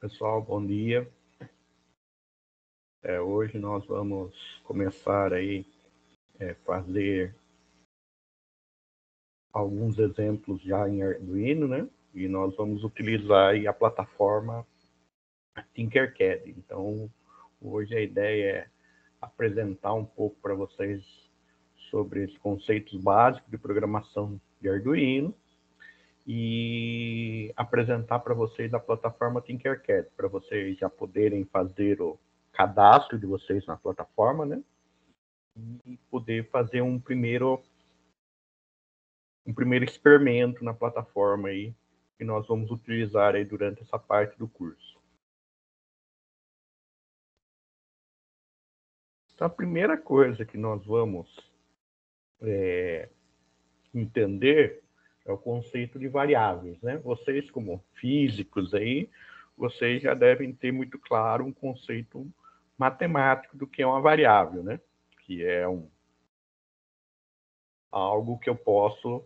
Pessoal, bom dia. Hoje nós vamos começar aí fazer alguns exemplos já em Arduino, né? E nós vamos utilizar aí a plataforma Tinkercad. Então, hoje a ideia é apresentar um pouco para vocês sobre os conceitos básicos de programação de Arduino e apresentar para vocês a plataforma Tinkercad, para vocês já poderem fazer o cadastro de vocês na plataforma, né? E poder fazer um primeiro experimento na plataforma aí, que nós vamos utilizar aí durante essa parte do curso. Então, a primeira coisa que nós vamos entender é o conceito de variáveis, né? Vocês, como físicos aí, vocês já devem ter muito claro um conceito matemático do que é uma variável, né? Que é algo que eu posso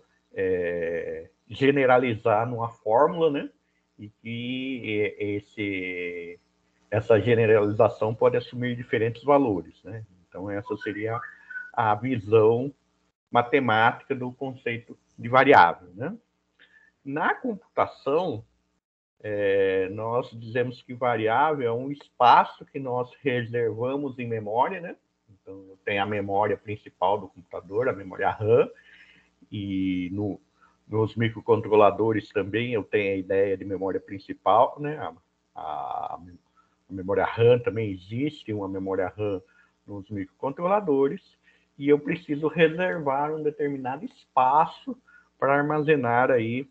generalizar numa fórmula, né? E que essa generalização pode assumir diferentes valores, né? Então, essa seria a visão matemática do conceito de variável, né? Na computação, nós dizemos que variável é um espaço que nós reservamos em memória, né? Então, tem a memória principal do computador, a memória RAM, e nos microcontroladores também eu tenho a ideia de memória principal, né? A memória RAM também existe, uma memória RAM nos microcontroladores, e eu preciso reservar um determinado espaço para armazenar aí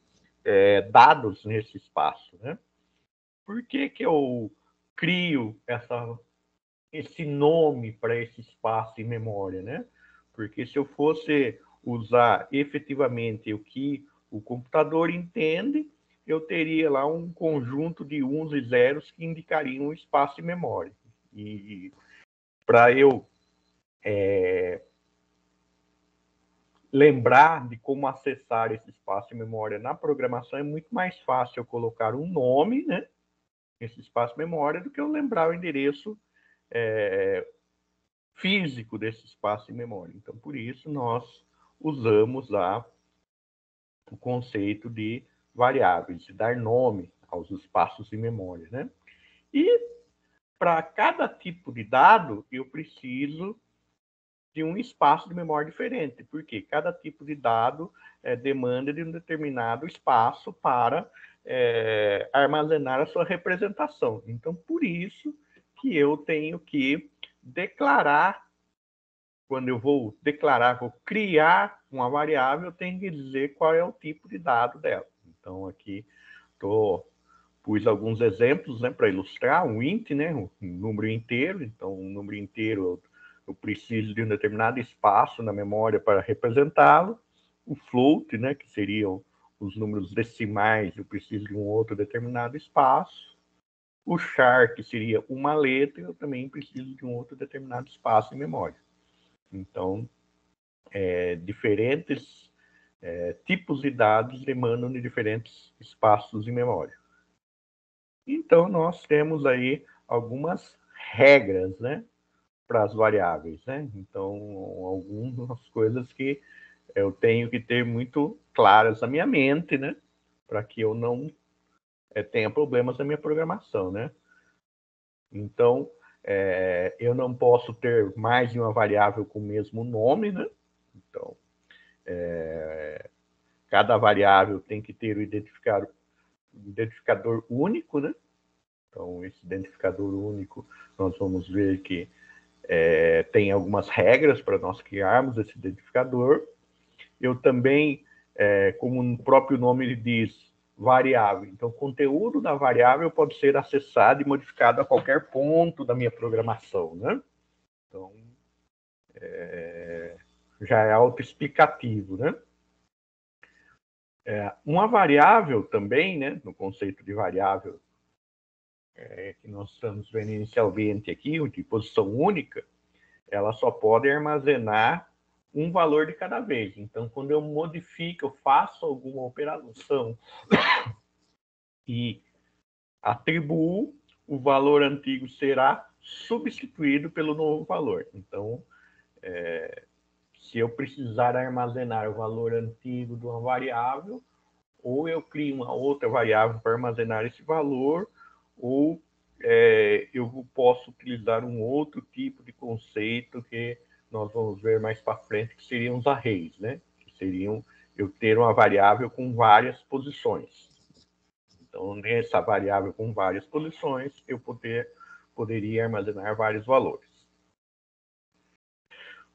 dados nesse espaço, né? Por que que eu crio esse nome para esse espaço em memória, né? Porque se eu fosse usar efetivamente o que o computador entende, eu teria lá um conjunto de uns e zeros que indicariam o espaço em memória. E para eu lembrar de como acessar esse espaço em memória na programação, é muito mais fácil eu colocar um nome, né, nesse espaço em memória, do que eu lembrar o endereço físico desse espaço em memória. Então, por isso, nós usamos lá o conceito de variáveis, de dar nome aos espaços em memória, né? E para cada tipo de dado, eu preciso de um espaço de memória diferente, porque cada tipo de dado demanda de um determinado espaço para armazenar a sua representação. Então, por isso que eu tenho que declarar, quando eu vou declarar, vou criar uma variável, eu tenho que dizer qual é o tipo de dado dela. Então, aqui pus alguns exemplos, né, para ilustrar um int, né, um número inteiro. Então, um número inteiro eu preciso de um determinado espaço na memória para representá-lo. O float, né, que seriam os números decimais, eu preciso de um outro determinado espaço. O char, que seria uma letra, eu também preciso de um outro determinado espaço em memória. Então, diferentes tipos de dados demandam de diferentes espaços em memória. Então, nós temos aí algumas regras, né, para as variáveis, né? Então, algumas coisas que eu tenho que ter muito claras na minha mente, né, para que eu não tenha problemas na minha programação, né? Então, eu não posso ter mais de uma variável com o mesmo nome, né? Então, cada variável tem que ter o identificador único, né? Então, esse identificador único, nós vamos ver que tem algumas regras para nós criarmos esse identificador. Eu também, como o próprio nome diz, variável. Então, o conteúdo da variável pode ser acessado e modificado a qualquer ponto da minha programação, né? Então, já é autoexplicativo, né? Uma variável também, né, no conceito de variável que nós estamos vendo inicialmente aqui, de posição única, ela só pode armazenar um valor de cada vez. Então, quando eu modifico, eu faço alguma operação e atribuo, o valor antigo será substituído pelo novo valor. Então, se eu precisar armazenar o valor antigo de uma variável, ou eu crio uma outra variável para armazenar esse valor, ou eu posso utilizar um outro tipo de conceito que nós vamos ver mais para frente, que seriam os arrays, né? Que seriam eu ter uma variável com várias posições. Então, nessa variável com várias posições, eu poderia armazenar vários valores.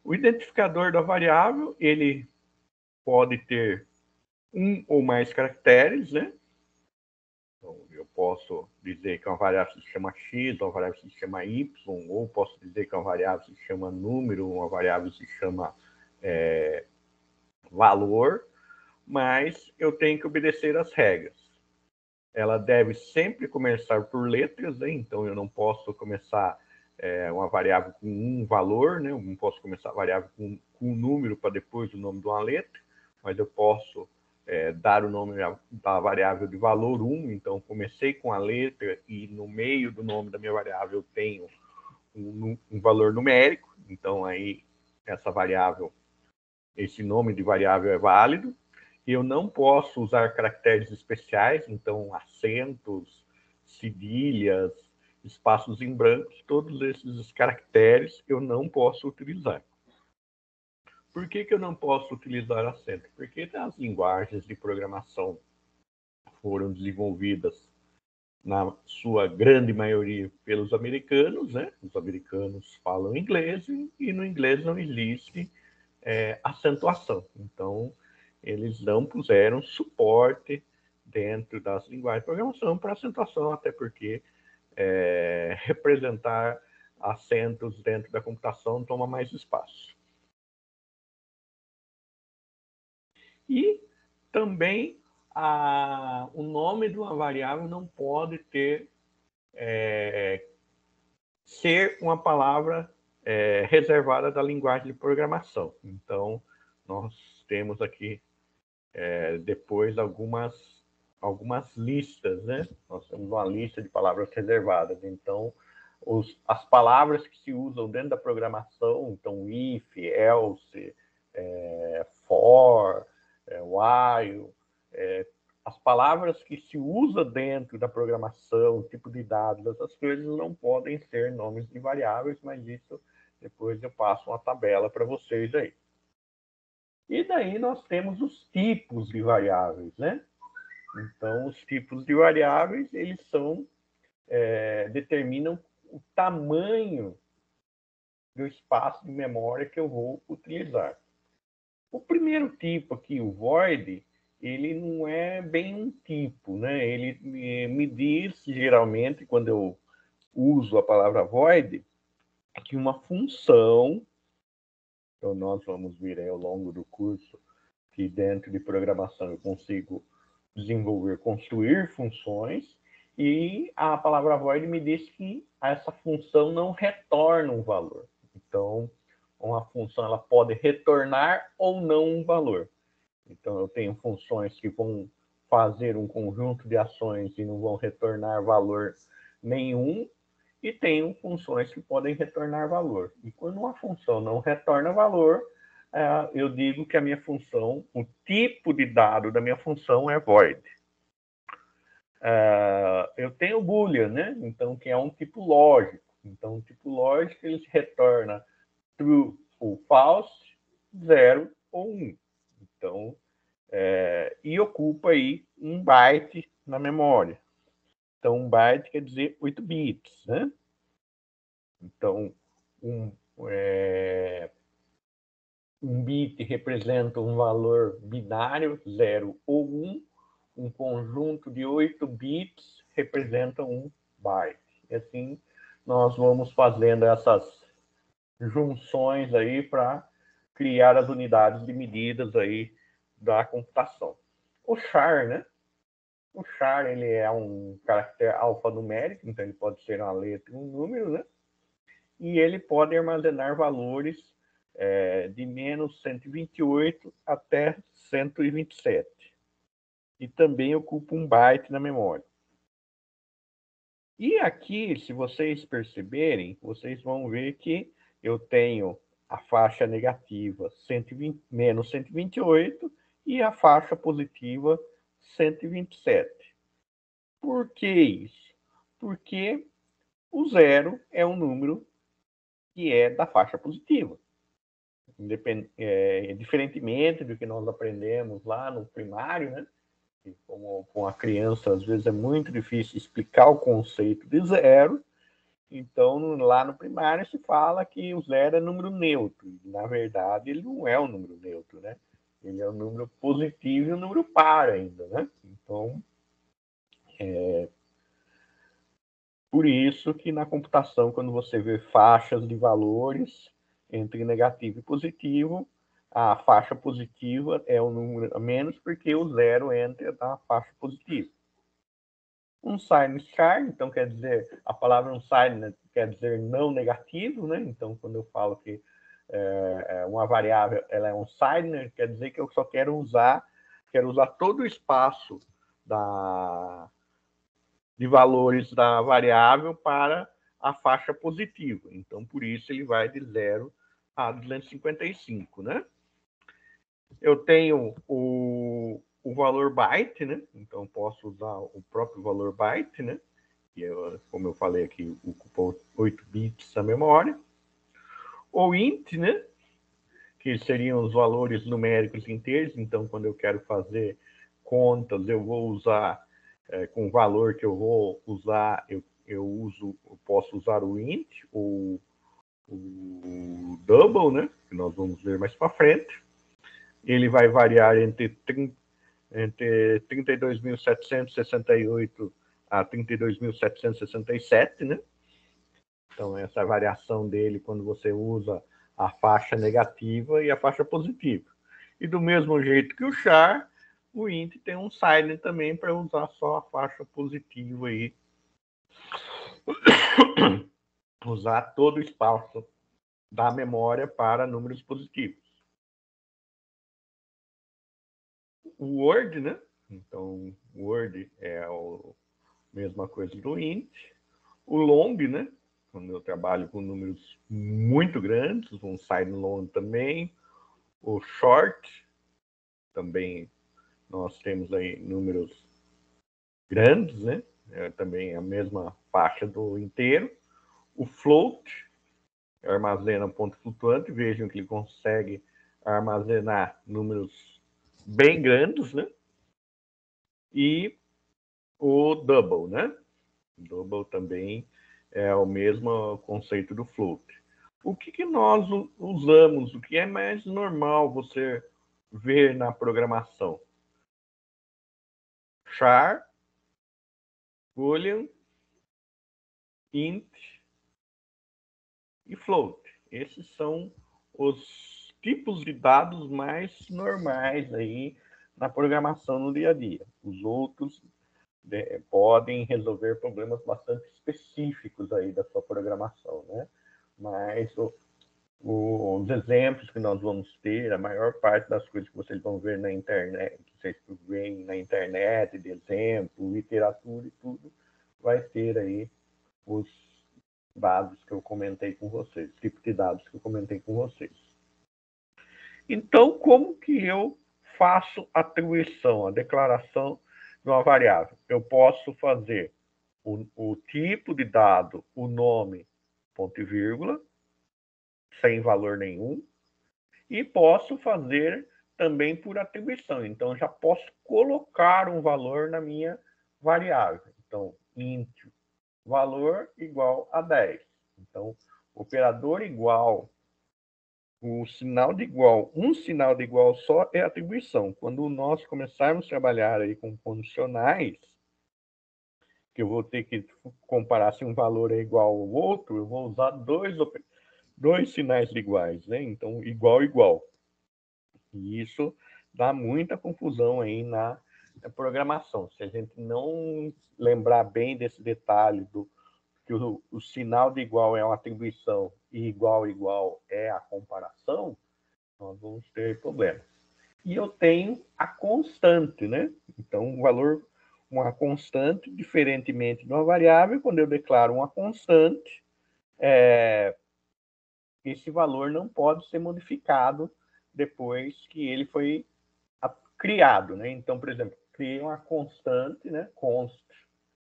O identificador da variável, ele pode ter um ou mais caracteres, né? Então, eu posso dizer que uma variável se chama x, uma variável se chama y, ou posso dizer que uma variável se chama número, uma variável se chama valor, mas eu tenho que obedecer às regras. Ela deve sempre começar por letras, né? Então eu não posso começar uma variável com um valor, né? Eu não posso começar a variável com um número para depois o nome de uma letra, mas eu posso dar o nome da variável de valor 1, então comecei com a letra e no meio do nome da minha variável eu tenho um valor numérico, então aí essa variável, esse nome de variável é válido. Eu não posso usar caracteres especiais, então acentos, cedilhas, espaços em branco, todos esses caracteres eu não posso utilizar. Por que eu não posso utilizar acento? Porque as linguagens de programação foram desenvolvidas, na sua grande maioria, pelos americanos, né? Os americanos falam inglês e no inglês não existe acentuação. Então, eles não puseram suporte dentro das linguagens de programação para acentuação, até porque representar acentos dentro da computação toma mais espaço. E também o nome de uma variável não pode ser uma palavra reservada da linguagem de programação. Então, nós temos aqui depois algumas listas, né? Nós temos uma lista de palavras reservadas. Então, as palavras que se usam dentro da programação, então if, else, for, while, as palavras que se usa dentro da programação, tipo de dados, essas coisas não podem ser nomes de variáveis, mas isso depois eu passo uma tabela para vocês aí. E daí nós temos os tipos de variáveis, né? Então, os tipos de variáveis, eles determinam o tamanho do espaço de memória que eu vou utilizar. O primeiro tipo aqui, o void, ele não é bem um tipo, né? Ele me diz, geralmente, quando eu uso a palavra void, que uma função, então nós vamos ver aí ao longo do curso, que dentro de programação eu consigo desenvolver, construir funções, e a palavra void me diz que essa função não retorna um valor. Então, uma função ela pode retornar ou não um valor. Então, eu tenho funções que vão fazer um conjunto de ações e não vão retornar valor nenhum, e tenho funções que podem retornar valor. E quando uma função não retorna valor, eu digo que a minha função, o tipo de dado da minha função é void. Eu tenho boolean, né? Então, que é um tipo lógico. Então, o tipo lógico, ele retorna true ou false, 0 ou 1. Então, e ocupa aí 1 byte na memória. Então, 1 byte quer dizer 8 bits, né? Então, um bit representa um valor binário, 0 ou 1. Um conjunto de 8 bits representa 1 byte. E assim, nós vamos fazendo essas junções aí para criar as unidades de medidas aí da computação. O char, né? O char, ele é um caractere alfanumérico, então ele pode ser uma letra e um número, né? E ele pode armazenar valores de menos 128 até 127. E também ocupa 1 byte na memória. E aqui, se vocês perceberem, vocês vão ver que eu tenho a faixa negativa 120, menos 128 e a faixa positiva 127. Por que isso? Porque o zero é um número que é da faixa positiva. Diferentemente do que nós aprendemos lá no primário, né? E como com a criança, às vezes é muito difícil explicar o conceito de zero. Então, lá no primário se fala que o zero é número neutro. Na verdade, ele não é um número neutro, né? Ele é um número positivo e um número par ainda, né? Então, por isso que na computação, quando você vê faixas de valores entre negativo e positivo, a faixa positiva é o número a menos porque o zero entra na faixa positiva. Unsigned char, então quer dizer, a palavra unsigned quer dizer não negativo, né? Então, quando eu falo que uma variável ela é unsigned, quer dizer que eu só quero usar todo o espaço de valores da variável para a faixa positiva. Então, por isso, ele vai de 0 a 255, né? Eu tenho o valor byte, né? Então, posso usar o próprio valor byte, né? Que, como eu falei aqui, ocupa 8 bits da memória. O int, né? Que seriam os valores numéricos inteiros. Então, quando eu quero fazer contas, eu vou usar com o valor que eu vou usar, eu posso usar o int ou o double, né? Que nós vamos ver mais para frente. Ele vai variar entre 32.768 a 32.767, né? Então, essa variação dele quando você usa a faixa negativa e a faixa positiva. E do mesmo jeito que o char, o int tem um silent também para usar só a faixa positiva aí. Usar todo o espaço da memória para números positivos. O word, né? Então, o word é a mesma coisa do int. O long, né? Quando eu trabalho com números muito grandes, um side long também. O short, também nós temos aí números grandes, né? Também a mesma faixa do inteiro. O float, armazena ponto flutuante, vejam que ele consegue armazenar números bem grandes, né? E o double, né? O double também é o mesmo conceito do float. O que nós usamos, o que é mais normal você ver na programação? Char, boolean, int e float. Esses são os tipos de dados mais normais aí na programação no dia a dia. Os outros podem resolver problemas bastante específicos aí da sua programação, né? Mas os exemplos que nós vamos ter, a maior parte das coisas que vocês vão ver na internet, que vocês veem na internet, de exemplo, literatura e tudo, vai ter aí os dados que eu comentei com vocês, tipo de dados que eu comentei com vocês. Então, como que eu faço a atribuição, a declaração de uma variável? Eu posso fazer o tipo de dado, o nome, ponto e vírgula, sem valor nenhum, e posso fazer também por atribuição. Então, já posso colocar um valor na minha variável. Então, int valor igual a 10. Então, operador igual, o sinal de igual, um sinal de igual só é atribuição. Quando nós começarmos a trabalhar aí com condicionais, que eu vou ter que comparar se um valor é igual ao outro, eu vou usar dois sinais iguais, né? Então, igual, igual. E isso dá muita confusão aí na programação. Se a gente não lembrar bem desse detalhe do que o sinal de igual é uma atribuição e igual, igual é a comparação, nós vamos ter problemas. E eu tenho a constante, né? Então, uma constante, diferentemente de uma variável. Quando eu declaro uma constante, esse valor não pode ser modificado depois que ele foi criado, né? Então, por exemplo, criei uma constante, né? Const,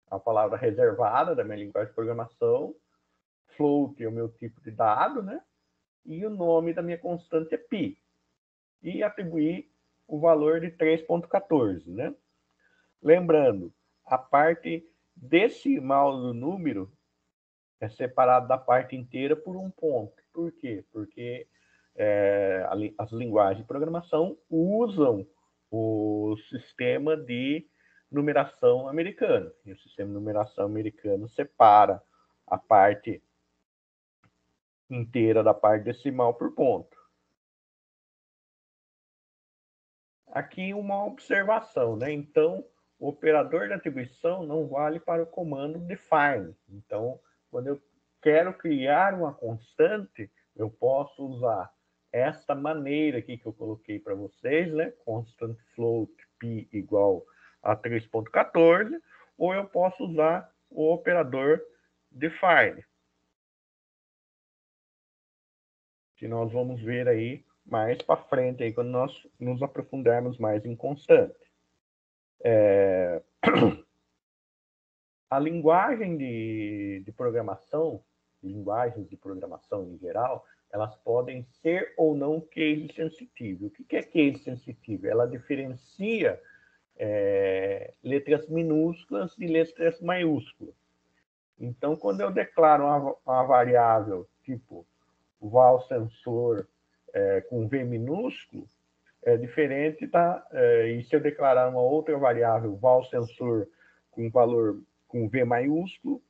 a palavra reservada da minha linguagem de programação, float é o meu tipo de dado, né? E o nome da minha constante é pi. E atribuir o valor de 3.14, né? Lembrando, a parte decimal do número é separada da parte inteira por um ponto. Por quê? Porque as linguagens de programação usam o sistema de numeração americano. E o sistema de numeração americano separa a parte inteira da parte decimal por ponto. Aqui uma observação, né? Então, o operador de atribuição não vale para o comando define. Então, quando eu quero criar uma constante, eu posso usar esta maneira aqui que eu coloquei para vocês, né? Constant float pi igual a 3.14, ou eu posso usar o operador define, que nós vamos ver aí mais para frente, aí, quando nós nos aprofundarmos mais em constante. A linguagem de programação, linguagens de programação em geral, elas podem ser ou não case sensitive. O que é case sensitive? Ela diferencia letras minúsculas de letras maiúsculas. Então, quando eu declaro uma variável tipo val sensor com V minúsculo, é diferente e se eu declarar uma outra variável val sensor com valor com V maiúsculo,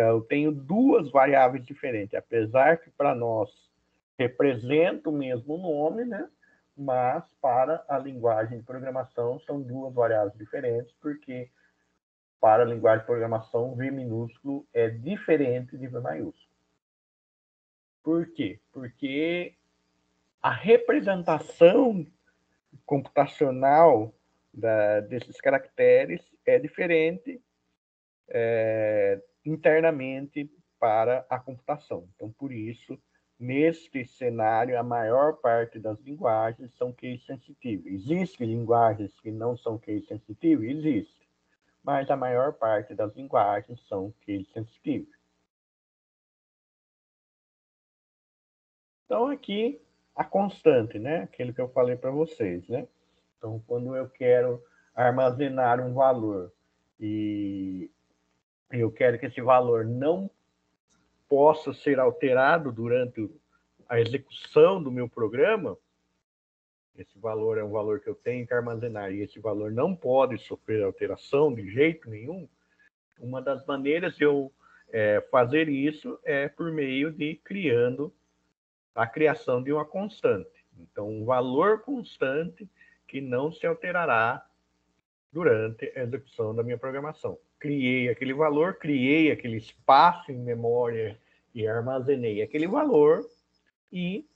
eu tenho duas variáveis diferentes, apesar que para nós representa o mesmo nome, né? Mas para a linguagem de programação são duas variáveis diferentes, porque para a linguagem de programação V minúsculo é diferente de V maiúsculo. Por quê? Porque a representação computacional desses caracteres é diferente internamente para a computação. Então, por isso, neste cenário, a maior parte das linguagens são case sensitive. Existem linguagens que não são case sensitive? Existe. Mas a maior parte das linguagens são case sensitive. Então, aqui, a constante, né? Aquilo que eu falei para vocês, né? Então, quando eu quero armazenar um valor e eu quero que esse valor não possa ser alterado durante a execução do meu programa, esse valor é um valor que eu tenho que armazenar e esse valor não pode sofrer alteração de jeito nenhum, uma das maneiras de eu fazer isso é por meio de criando a criação de uma constante. Então, um valor constante que não se alterará durante a execução da minha programação. Criei aquele valor, criei aquele espaço em memória e armazenei aquele valor e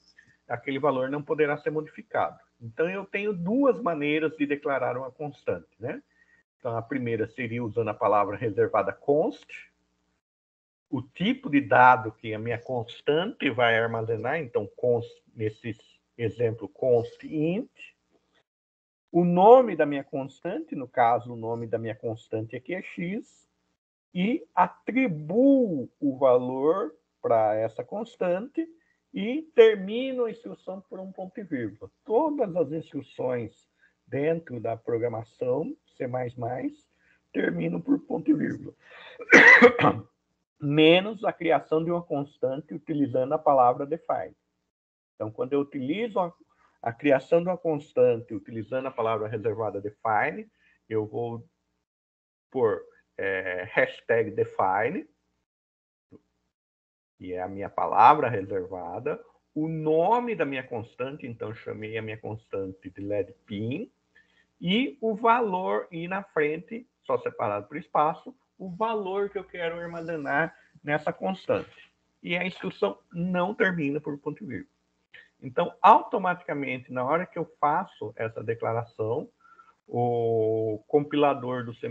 aquele valor não poderá ser modificado. Então, eu tenho duas maneiras de declarar uma constante, né? Então, a primeira seria usando a palavra reservada const, o tipo de dado que a minha constante vai armazenar, então, const, nesse exemplo, const int, o nome da minha constante, no caso, o nome da minha constante aqui é x, e atribuo o valor para essa constante e termino a instrução por um ponto e vírgula. Todas as instruções dentro da programação C++ terminam por ponto e vírgula. Menos a criação de uma constante utilizando a palavra define. Então, quando eu utilizo a criação de uma constante utilizando a palavra reservada define, eu vou por hashtag define, que é a minha palavra reservada, o nome da minha constante, então chamei a minha constante de ledpin, e o valor, e na frente, só separado por espaço, o valor que eu quero armazenar nessa constante. E a instrução não termina por ponto e vírgula. Então, automaticamente, na hora que eu faço essa declaração, o compilador do C++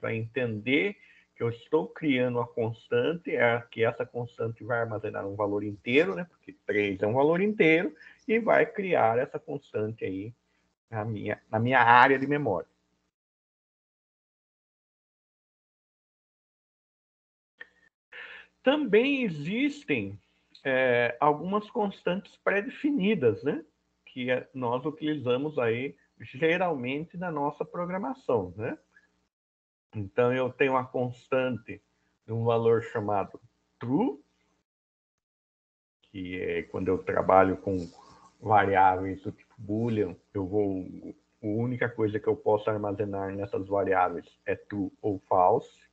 vai entender que eu estou criando uma constante, que essa constante vai armazenar um valor inteiro, né? Porque 3 é um valor inteiro, e vai criar essa constante aí na minha área de memória. Também existem algumas constantes pré-definidas, né? Que nós utilizamos aí geralmente na nossa programação, né? Então, eu tenho uma constante de um valor chamado true, que é quando eu trabalho com variáveis do tipo boolean, a única coisa que eu posso armazenar nessas variáveis é true ou false.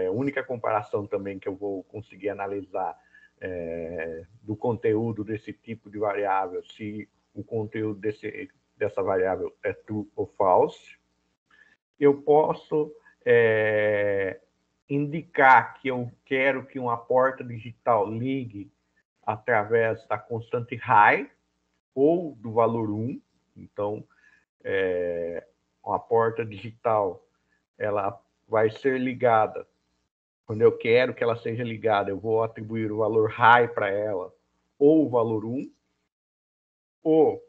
A única comparação também que eu vou conseguir analisar do conteúdo desse tipo de variável, se o conteúdo dessa variável é true ou false. Eu posso indicar que eu quero que uma porta digital ligue através da constante high ou do valor 1. Então, uma porta digital ela vai ser ligada. Quando eu quero que ela seja ligada, eu vou atribuir o valor high para ela ou o valor 1. O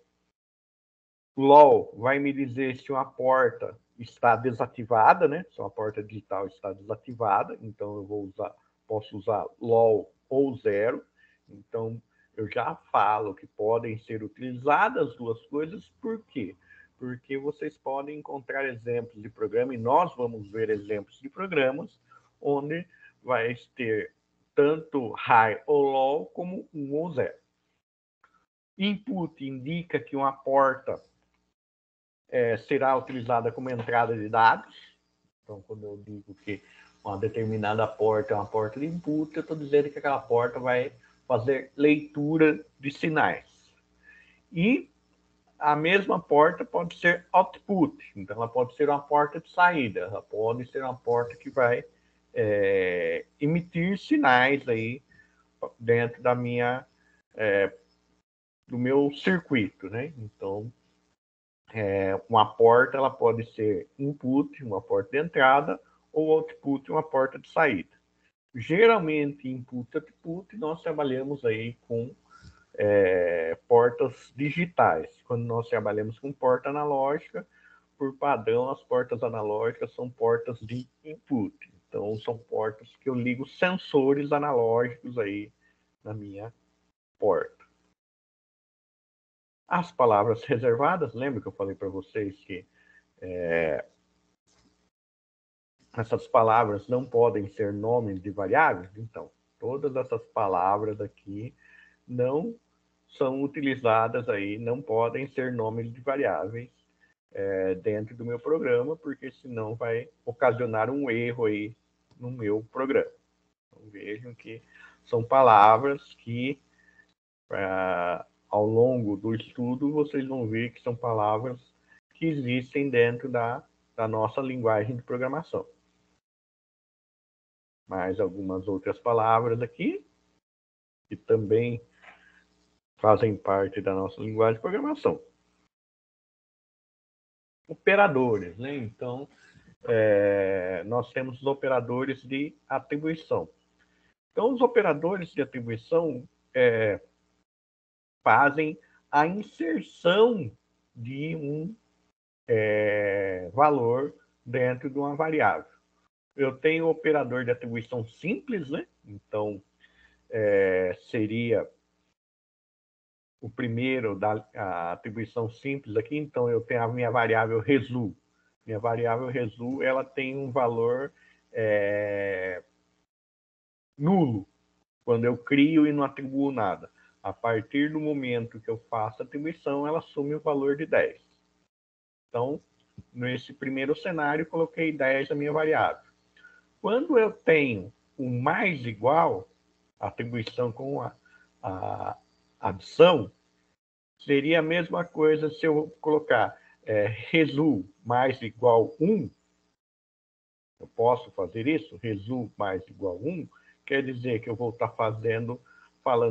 LOL vai me dizer se uma porta está desativada, né? Se uma porta digital está desativada, então eu posso usar LOL ou 0. Então, eu já falo que podem ser utilizadas as duas coisas, por quê? Porque vocês podem encontrar exemplos de programa, e nós vamos ver exemplos de programas, onde vai ter tanto high ou low como 1 ou 0. Input indica que uma porta será utilizada como entrada de dados. Então, quando eu digo que uma determinada porta é uma porta de input, eu estou dizendo que aquela porta vai fazer leitura de sinais. E a mesma porta pode ser output, então ela pode ser uma porta de saída, ela pode ser uma porta que vai emitir sinais aí dentro da do meu circuito, né? Então, uma porta ela pode ser input, uma porta de entrada, ou output, uma porta de saída. Geralmente, input e output, nós trabalhamos aí com portas digitais. Quando nós trabalhamos com porta analógica, por padrão, as portas analógicas são portas de input. Então, são portas que eu ligo sensores analógicos aí na minha porta. As palavras reservadas, lembra que eu falei para vocês que essas palavras não podem ser nomes de variáveis? Então, todas essas palavras aqui não são utilizadas aí, não podem ser nomes de variáveis dentro do meu programa, porque senão vai ocasionar um erro aí no meu programa. Então, vejam que são palavras que, ao longo do estudo, vocês vão ver que são palavras que existem dentro da nossa linguagem de programação. Mais algumas outras palavras aqui, que também fazem parte da nossa linguagem de programação. Operadores, né? Então, nós temos os operadores de atribuição. Então, os operadores de atribuição fazem a inserção de um valor dentro de uma variável. Eu tenho o operador de atribuição simples, né? Então, seria o primeiro da atribuição simples aqui. Então, eu tenho a minha variável result. Minha variável result, ela tem um valor nulo, quando eu crio e não atribuo nada. A partir do momento que eu faço a atribuição, ela assume o valor de 10. Então, nesse primeiro cenário, coloquei 10 na minha variável. Quando eu tenho o mais igual, a atribuição com a adição, seria a mesma coisa se eu colocar result mais igual 1. Eu posso fazer isso? Result mais igual 1. Quer dizer que eu vou estar falando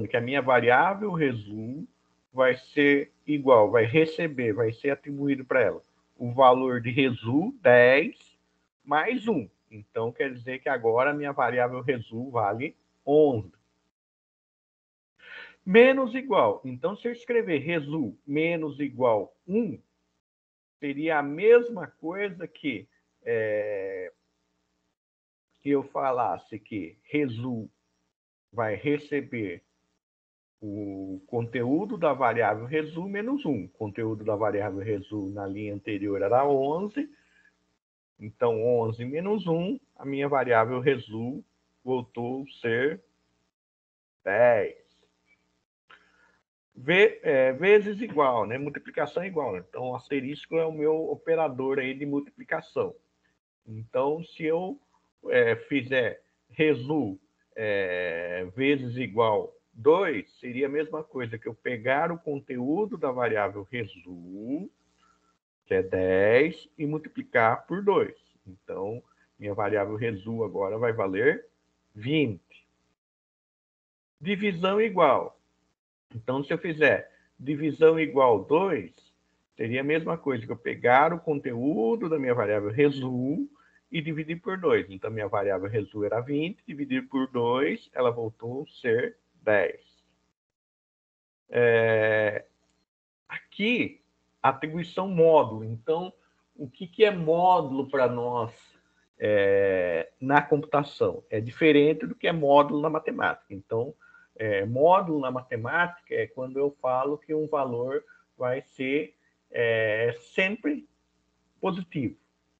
que a minha variável result vai ser igual, vai ser atribuído para ela o valor de resu, 10, mais 1. Então, quer dizer que agora a minha variável resu vale 11. Menos igual. Então, se eu escrever resu menos igual 1, seria a mesma coisa que eu falasse que resu vai receber o conteúdo da variável resu menos 1. O conteúdo da variável resu na linha anterior era 11. Então, 11 menos 1, a minha variável resu voltou a ser 10. Vezes igual, né? Multiplicação igual. Então, o asterisco é o meu operador aí de multiplicação. Então, se eu fizer resu vezes igual 2, seria a mesma coisa que eu pegar o conteúdo da variável resu, que é 10, e multiplicar por 2. Então, minha variável resu agora vai valer 20. Divisão igual. Então, se eu fizer divisão igual 2, seria a mesma coisa que eu pegar o conteúdo da minha variável resu e dividir por 2. Então, minha variável resu era 20, dividir por 2, ela voltou a ser 10. Aqui, atribuição módulo. Então, o que é módulo para nós na computação? É diferente do que é módulo na matemática. Então, módulo na matemática é quando eu falo que um valor vai ser sempre positivo.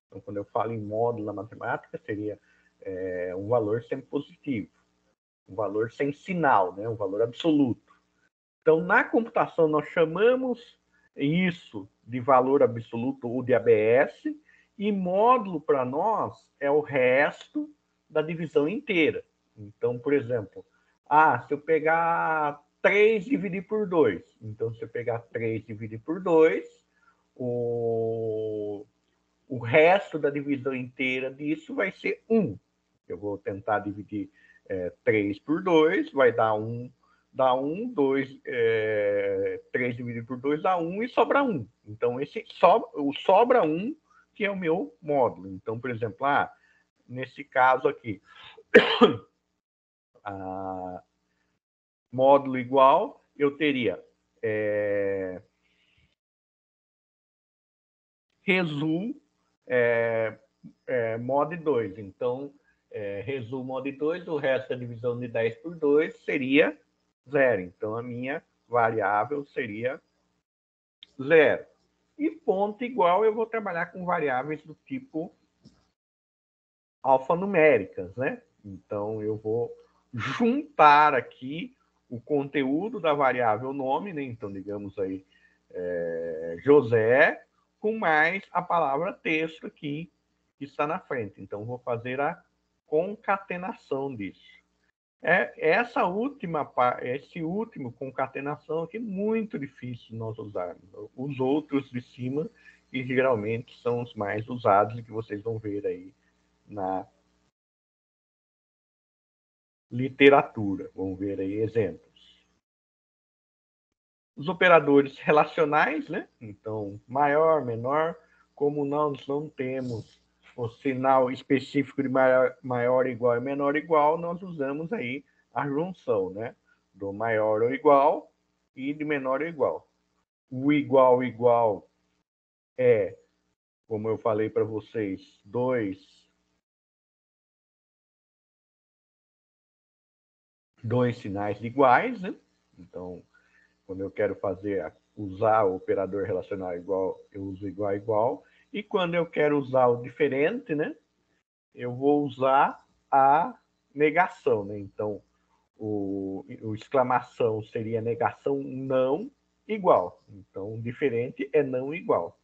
Então, quando eu falo em módulo na matemática, seria um valor sempre positivo, um valor sem sinal, né? Um valor absoluto. Então, na computação, nós chamamos isso de valor absoluto ou de ABS, e módulo para nós é o resto da divisão inteira. Então, por exemplo, se eu pegar 3 e dividir por 2, então se eu pegar 3 e dividir por 2, o resto da divisão inteira disso vai ser 1. Eu vou tentar dividir 3 por 2, vai dar 1, dá 1, 2, 3 dividido por 2 dá 1 e sobra 1. Então, sobra 1, que é o meu módulo. Então, por exemplo, nesse caso aqui, módulo igual, eu teria resu mod 2. Então, resu mod 2, o resto da divisão de 10 por 2 seria 0. Então, a minha variável seria 0. E ponto igual, eu vou trabalhar com variáveis do tipo alfanuméricas, né? Então, eu vou juntar aqui o conteúdo da variável nome, né? Então, digamos aí, José, com mais a palavra texto aqui, que está na frente. Então, vou fazer a concatenação disso. Esse último concatenação aqui é muito difícil nós usarmos. Os outros de cima, que geralmente são os mais usados e que vocês vão ver aí na literatura. Vamos ver aí exemplos. Os operadores relacionais, né? Então, maior, menor, como nós não temos o sinal específico de maior igual e menor igual, nós usamos aí a junção, né? Do maior ou igual e de menor ou igual. O igual é, como eu falei para vocês, dois sinais iguais, né? Então, quando eu quero usar o operador relacional igual, eu uso igual igual. E quando eu quero usar o diferente, né? Eu vou usar a negação, né? Então, o exclamação seria negação não igual. Então, diferente é não igual.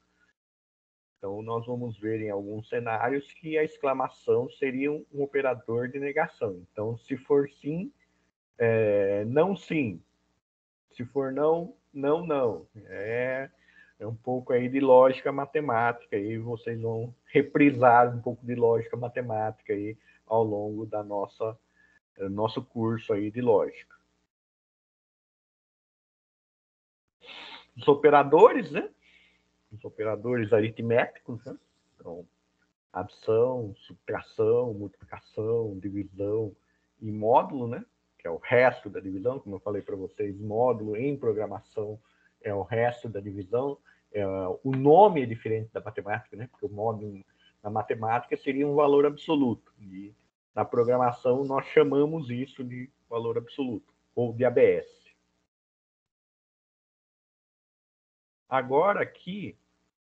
Então, nós vamos ver em alguns cenários que a exclamação seria um operador de negação. Então, se for sim, não sim. Se for não, não, não. É um pouco aí de lógica matemática, e vocês vão reprisar um pouco de lógica matemática aí ao longo da nosso curso aí de lógica. Os operadores, né? os operadores aritméticos, né? Então, adição, subtração, multiplicação, divisão e módulo, né? Que é o resto da divisão, como eu falei para vocês, módulo em programação é o resto da divisão. O nome é diferente da matemática, né? Porque o módulo na matemática seria um valor absoluto. E na programação nós chamamos isso de valor absoluto, ou de ABS. Agora aqui,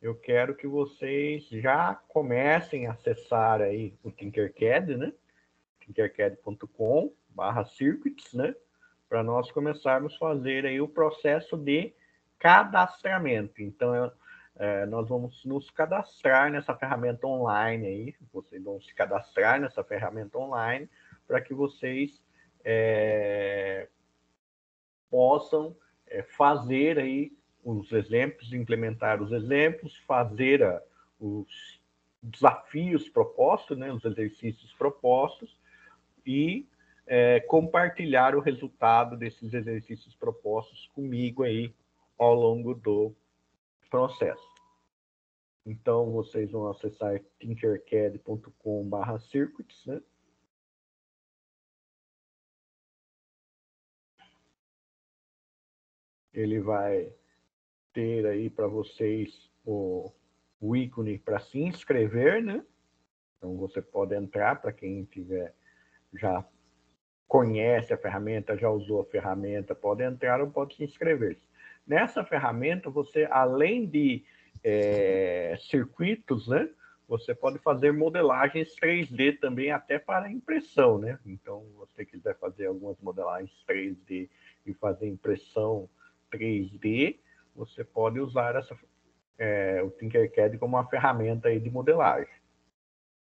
eu quero que vocês já comecem a acessar aí o Tinkercad, né? tinkercad.com/circuits, né? Para nós começarmos a fazer aí o processo de cadastramento. Então, nós vamos nos cadastrar nessa ferramenta online aí. Vocês vão se cadastrar nessa ferramenta online para que vocês possam fazer aí os exemplos, implementar os exemplos, fazer os desafios propostos, né, os exercícios propostos e compartilhar o resultado desses exercícios propostos comigo aí ao longo do processo. Então, vocês vão acessar tinkercad.com/circuits, né? Ele vai ter aí para vocês o ícone para se inscrever, né? Então, você pode entrar, para quem tiver já conhece a ferramenta, já usou a ferramenta, pode entrar ou pode se inscrever. Nessa ferramenta, você, além de circuitos, né? Você pode fazer modelagens 3D também, até para impressão, né? Então, se você quiser fazer algumas modelagens 3D e fazer impressão 3D, você pode usar o Tinkercad como uma ferramenta aí de modelagem.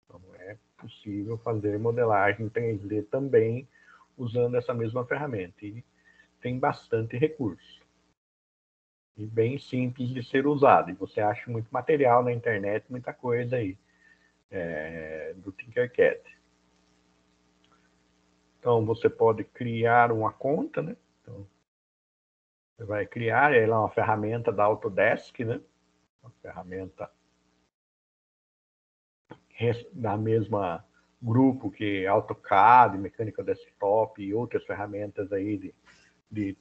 Então, é possível fazer modelagem 3D também usando essa mesma ferramenta. E tem bastante recurso. E bem simples de ser usado. E você acha muito material na internet, muita coisa aí do Tinkercad. Então, você pode criar uma conta, né? Então, você vai criar, ela é uma ferramenta da Autodesk, né? Uma ferramenta da mesma grupo que AutoCAD, Mecânica Desktop e outras ferramentas aí de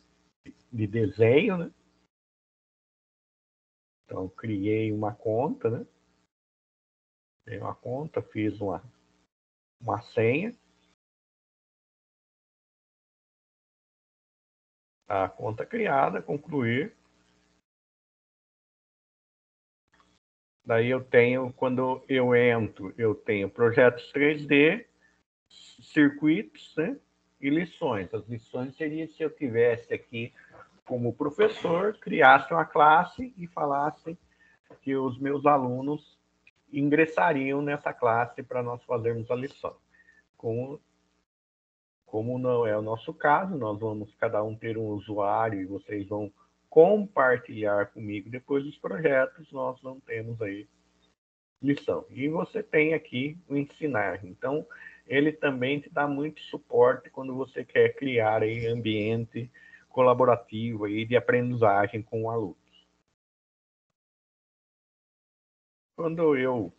desenho, né? Então, criei uma conta, né? Criei uma conta, fiz uma senha. A conta criada, concluir. Daí eu tenho, quando eu entro, eu tenho projetos 3D, circuitos, né? E lições. As lições seriam se eu tivesse aqui como professor, criasse uma classe e falasse que os meus alunos ingressariam nessa classe para nós fazermos a lição. Como não é o nosso caso, nós vamos cada um ter um usuário e vocês vão compartilhar comigo depois dos projetos, nós não temos aí lição. E você tem aqui o ensinar. Então, ele também te dá muito suporte quando você quer criar aí ambiente colaborativo aí de aprendizagem com o aluno. Quando eu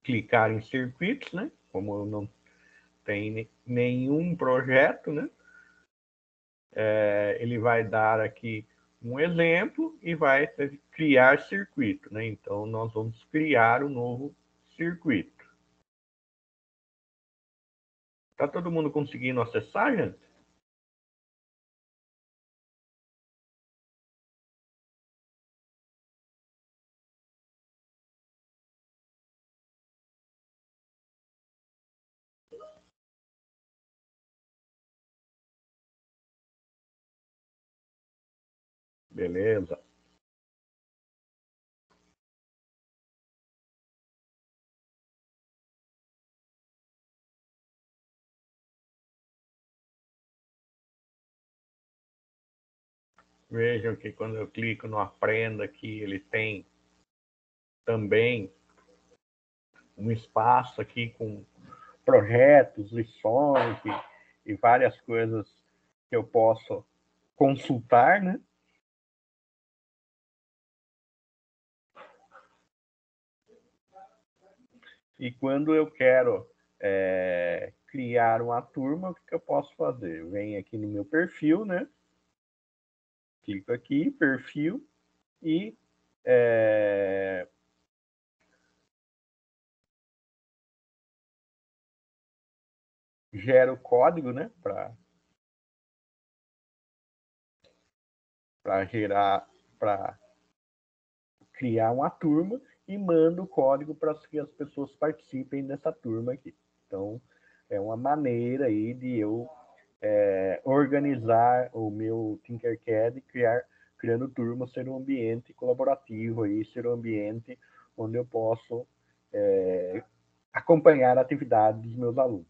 clicar em circuitos, né? Como eu não tenho nenhum projeto, né? Ele vai dar aqui um exemplo e vai criar circuito, né? Então, nós vamos criar um novo circuito. Tá todo mundo conseguindo acessar, gente? Beleza. Vejam que quando eu clico no Aprenda aqui, ele tem também um espaço aqui com projetos, lições e várias coisas que eu posso consultar, né? E quando eu quero criar uma turma, o que eu posso fazer? Eu venho aqui no meu perfil, né? Clico aqui, perfil, e gero o código, né? Para criar uma turma e mando o código para que as pessoas participem dessa turma aqui. Então, é uma maneira aí de eu organizar o meu Tinkercad, criando turmas, ser um ambiente colaborativo, aí, ser um ambiente onde eu posso acompanhar a atividade dos meus alunos.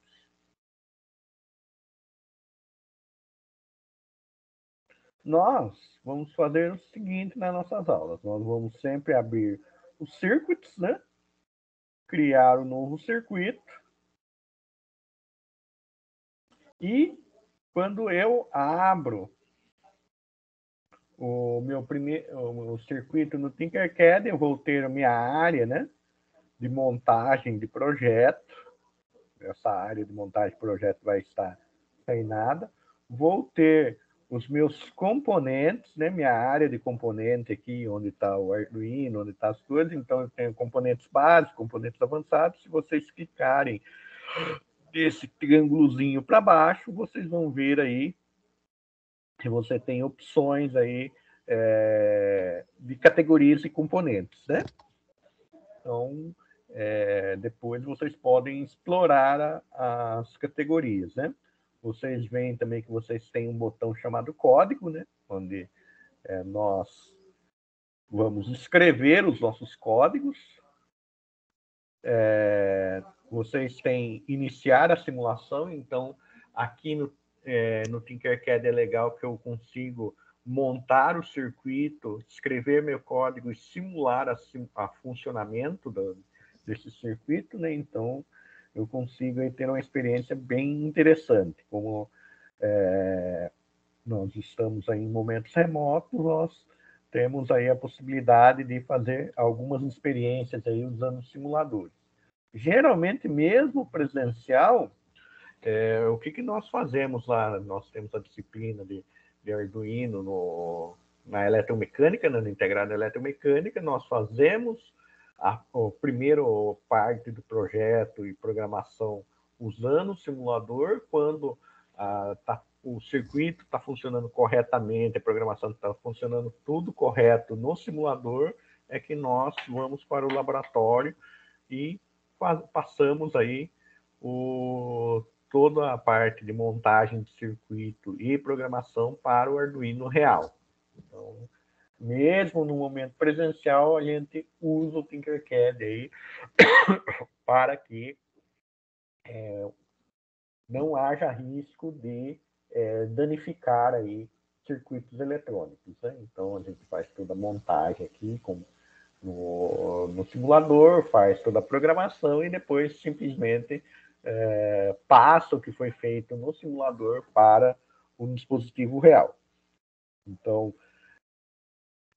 Nós vamos fazer o seguinte nas nossas aulas. Nós vamos sempre abrir os circuits, né? Criar um novo circuito. E quando eu abro o meu o circuito no Tinkercad, eu vou ter a minha área, né, de montagem de projeto. Essa área de montagem de projeto vai estar sem nada. Vou ter os meus componentes, né, minha área de componente aqui, onde está o Arduino, onde está as coisas. Então, eu tenho componentes básicos, componentes avançados. Se vocês clicarem desse triângulozinho para baixo, vocês vão ver aí que você tem opções aí de categorias e componentes, né? Então, depois vocês podem explorar as categorias, né? Vocês veem também que vocês têm um botão chamado código, né? Onde nós vamos escrever os nossos códigos. Vocês têm iniciar a simulação, então aqui no Tinkercad é legal que eu consigo montar o circuito, escrever meu código e simular a funcionamento desse circuito, né? Então eu consigo aí ter uma experiência bem interessante. Como nós estamos aí em momentos remotos, nós temos aí a possibilidade de fazer algumas experiências aí usando simuladores. Geralmente, mesmo presencial, o que nós fazemos lá? Nós temos a disciplina de Arduino na eletromecânica, na integrada eletromecânica, nós fazemos a primeira parte do projeto e programação usando o simulador. Quando o circuito está funcionando corretamente, a programação está funcionando tudo correto no simulador, é que nós vamos para o laboratório e passamos aí toda a parte de montagem de circuito e programação para o Arduino real. Então, mesmo no momento presencial, a gente usa o Tinkercad aí para que não haja risco de danificar aí circuitos eletrônicos, né? Então, a gente faz toda a montagem aqui no simulador, faz toda a programação e depois simplesmente passa o que foi feito no simulador para um dispositivo real. Então,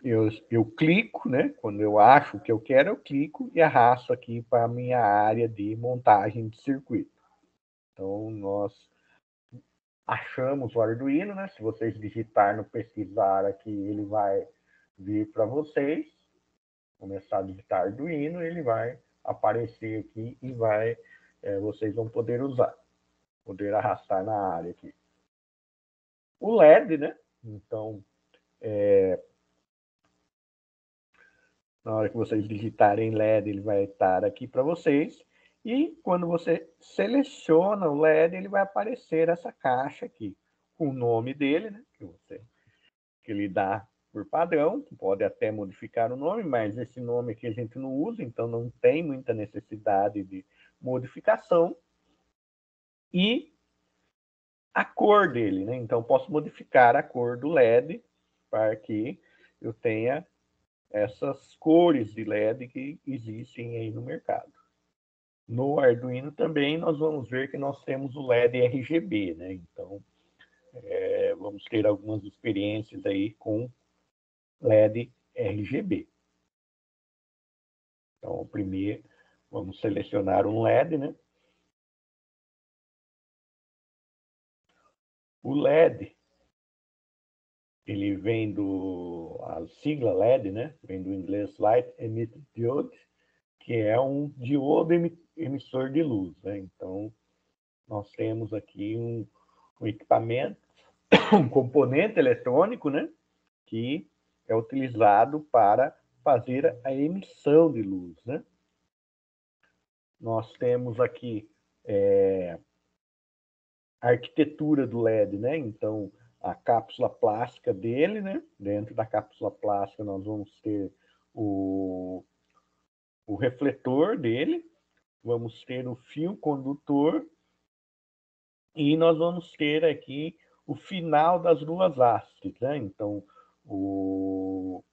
eu clico, né? Quando eu acho o que eu quero, eu clico e arrasto aqui para a minha área de montagem de circuito. Então, nós achamos o Arduino, né? Se vocês digitar no pesquisar aqui, ele vai vir para vocês. Começar a digitar Arduino, ele vai aparecer aqui e vocês vão poder usar, poder arrastar na área aqui. O LED, né? Então, na hora que vocês digitarem LED, ele vai estar aqui para vocês. E quando você seleciona o LED, ele vai aparecer essa caixa aqui, com o nome dele, né? Que ele dá por padrão, pode até modificar o nome, mas esse nome aqui a gente não usa, então não tem muita necessidade de modificação. E a cor dele, né? Então, posso modificar a cor do LED para que eu tenha essas cores de LED que existem aí no mercado. No Arduino também nós vamos ver que nós temos o LED RGB, né? Então, vamos ter algumas experiências aí com LED RGB. Então, Vamos selecionar um LED, né? O LED, ele vem a sigla LED, né? Vem do inglês Light Emitting Diode, que é um diodo emissor de luz, né? Então, nós temos aqui um equipamento, um componente eletrônico, né? Que é utilizado para fazer a emissão de luz, né? Nós temos aqui a arquitetura do LED, né? Então, a cápsula plástica dele, né? Dentro da cápsula plástica nós vamos ter o refletor dele, vamos ter o fio condutor e nós vamos ter aqui o final das duas hastes, né? Então, o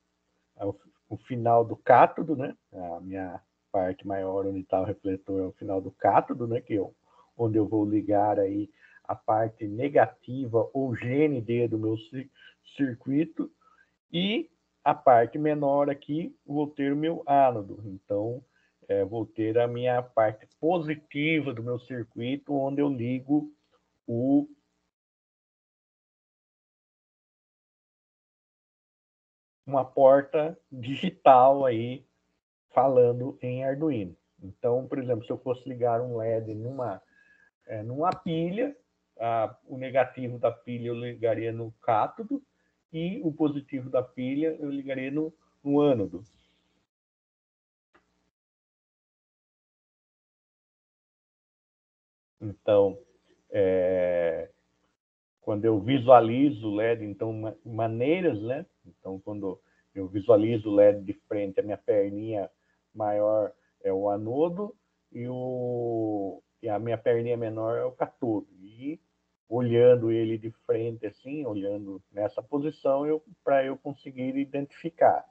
final do cátodo, né? A minha parte maior onde está o refletor é o final do cátodo, né? Onde eu vou ligar aí a parte negativa ou GND do meu circuito, e a parte menor aqui vou ter o meu ánodo. Então, vou ter a minha parte positiva do meu circuito, onde eu ligo uma porta digital aí, falando em Arduino. Então, por exemplo, se eu fosse ligar um LED numa pilha, o negativo da pilha eu ligaria no cátodo e o positivo da pilha eu ligaria no ânodo. Então, quando eu visualizo o LED, então, maneiras, né? Então, quando eu visualizo o LED de frente, a minha perninha maior é o anodo e a minha perninha menor é o catodo. E olhando ele de frente, assim, olhando nessa posição, para eu conseguir identificar.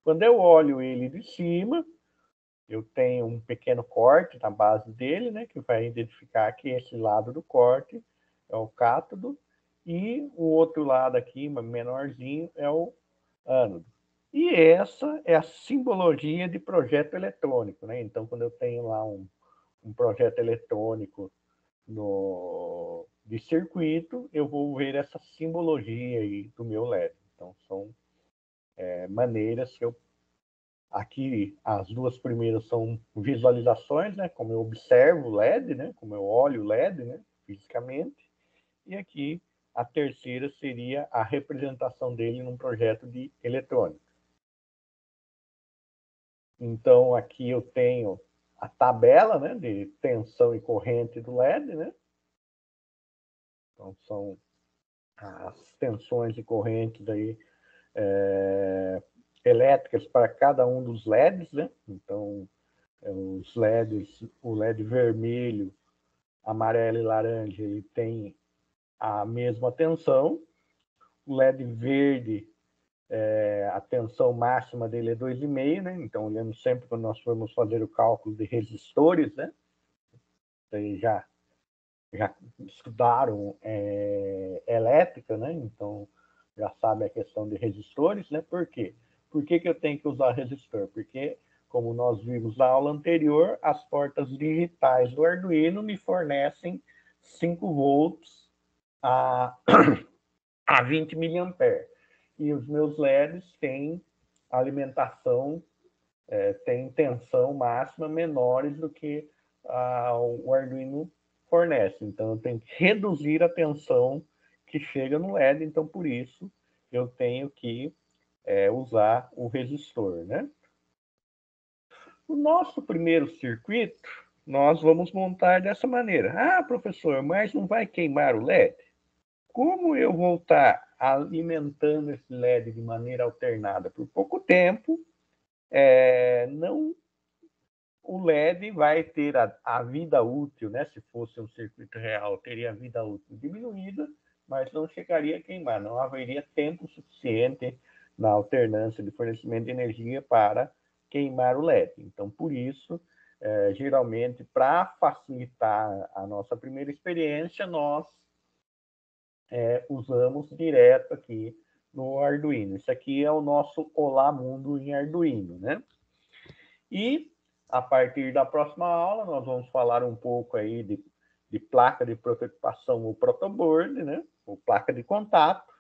Quando eu olho ele de cima, eu tenho um pequeno corte na base dele, né, que vai identificar que esse lado do corte é o cátodo e o outro lado aqui, menorzinho, é o ânodo. E essa é a simbologia de projeto eletrônico, né? Então, quando eu tenho lá um projeto eletrônico de circuito, eu vou ver essa simbologia aí do meu LED. Então, são maneiras que eu... Aqui, as duas primeiras são visualizações, né? Como eu observo o LED, né? Como eu olho o LED, né? Fisicamente. E aqui, a terceira seria a representação dele num projeto de eletrônica. Então, aqui eu tenho a tabela, né? De tensão e corrente do LED, né? Então, são as tensões e correntes aí, elétricas para cada um dos LEDs, né? Então, os LEDs, o LED vermelho, amarelo e laranja, ele tem a mesma tensão. O LED verde, a tensão máxima dele é 2,5, né? Então, olhando sempre quando nós formos fazer o cálculo de resistores, né? Vocês já estudaram elétrica, né? Então, já sabe a questão de resistores, né? Por quê? Por que eu tenho que usar resistor? Porque, como nós vimos na aula anterior, as portas digitais do Arduino me fornecem 5 volts a 20 miliamperes. E os meus LEDs têm alimentação, têm tensão máxima menores do que o Arduino fornece. Então, eu tenho que reduzir a tensão que chega no LED. Então, por isso, eu tenho que usar o resistor, né? O nosso primeiro circuito, nós vamos montar dessa maneira. Ah, professor, mas não vai queimar o LED? Como eu vou estar alimentando esse LED de maneira alternada por pouco tempo, não, o LED vai ter a vida útil, né? Se fosse um circuito real, teria a vida útil diminuída, mas não chegaria a queimar, não haveria tempo suficiente na alternância de fornecimento de energia para queimar o LED. Então, por isso, geralmente, para facilitar a nossa primeira experiência, nós usamos direto aqui no Arduino. Isso aqui é o nosso Olá Mundo em Arduino, né? E A partir da próxima aula, nós vamos falar um pouco aí de placa de prototipação ou protoboard, né? Ou placa de contato,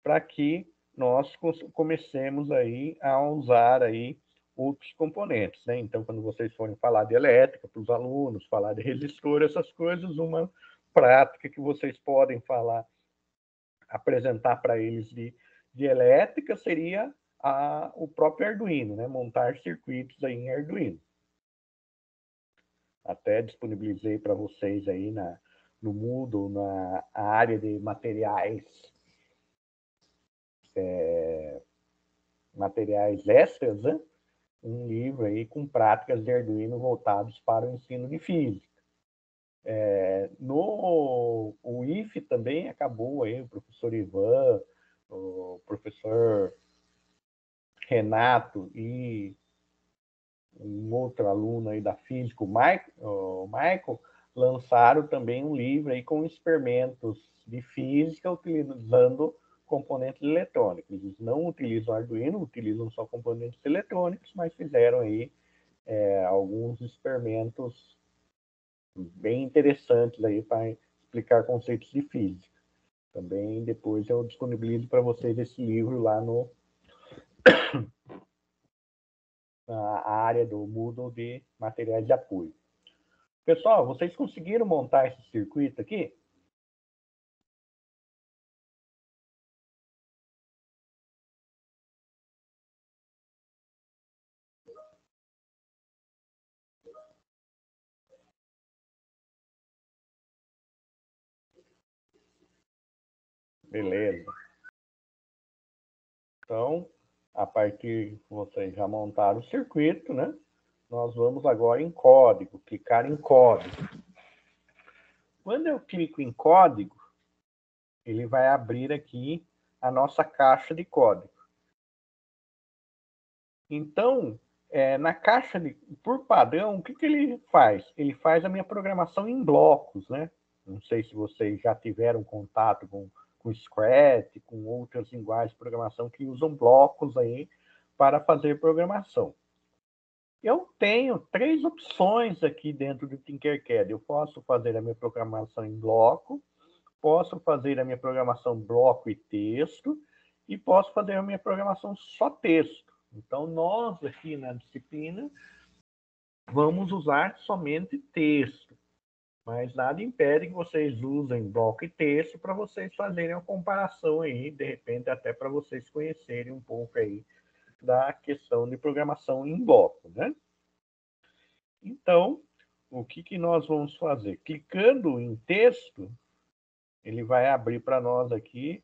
para que nós comecemos aí a usar aí outros componentes, né? Então, quando vocês forem falar de elétrica para os alunos, falar de resistor, essas coisas, uma prática que vocês podem falar, apresentar para eles de elétrica seria o próprio Arduino, né? Montar circuitos aí em Arduino. Até disponibilizei para vocês aí no Moodle, na área de materiais, materiais extras, né? Um livro aí com práticas de Arduino voltados para o ensino de física. O IF também acabou aí, o professor Ivan, o professor Renato e um outro aluno aí da física, o Michael, lançaram também um livro aí com experimentos de física utilizando componentes eletrônicos. Eles não utilizam Arduino, utilizam só componentes eletrônicos, mas fizeram aí alguns experimentos bem interessantes aí para explicar conceitos de física. Também depois eu disponibilizo para vocês esse livro lá na área do Moodle de materiais de apoio. Pessoal, vocês conseguiram montar esse circuito aqui? Beleza. Então, a partir que vocês já montaram o circuito, né? Nós vamos agora em código, clicar em código. Quando eu clico em código, ele vai abrir aqui a nossa caixa de código. Então, na caixa, por padrão, o que ele faz? Ele faz a minha programação em blocos, né? Não sei se vocês já tiveram contato com Scratch, com outras linguagens de programação que usam blocos aí para fazer programação. Eu tenho 3 opções aqui dentro do Tinkercad. Eu posso fazer a minha programação em bloco, posso fazer a minha programação bloco e texto, e posso fazer a minha programação só texto. Então, nós aqui na disciplina vamos usar somente texto, mas nada impede que vocês usem bloco e texto para vocês fazerem uma comparação aí, de repente até para vocês conhecerem um pouco aí da questão de programação em bloco, né? Então, o que nós vamos fazer? Clicando em texto, ele vai abrir para nós aqui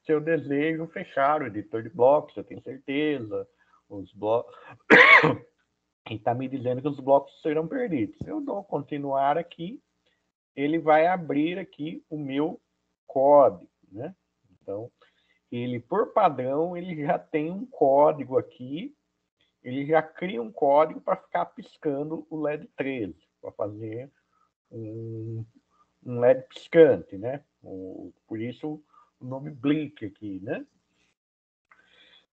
se eu desejo fechar o editor de blocos, eu tenho certeza, os blocos... e está me dizendo que os blocos serão perdidos. Eu dou continuar aqui, ele vai abrir aqui o meu código, né? Então, ele, por padrão, ele já tem um código aqui, ele já cria um código para ficar piscando o LED 13, para fazer um LED piscante, né? Por isso o nome Blink aqui, né?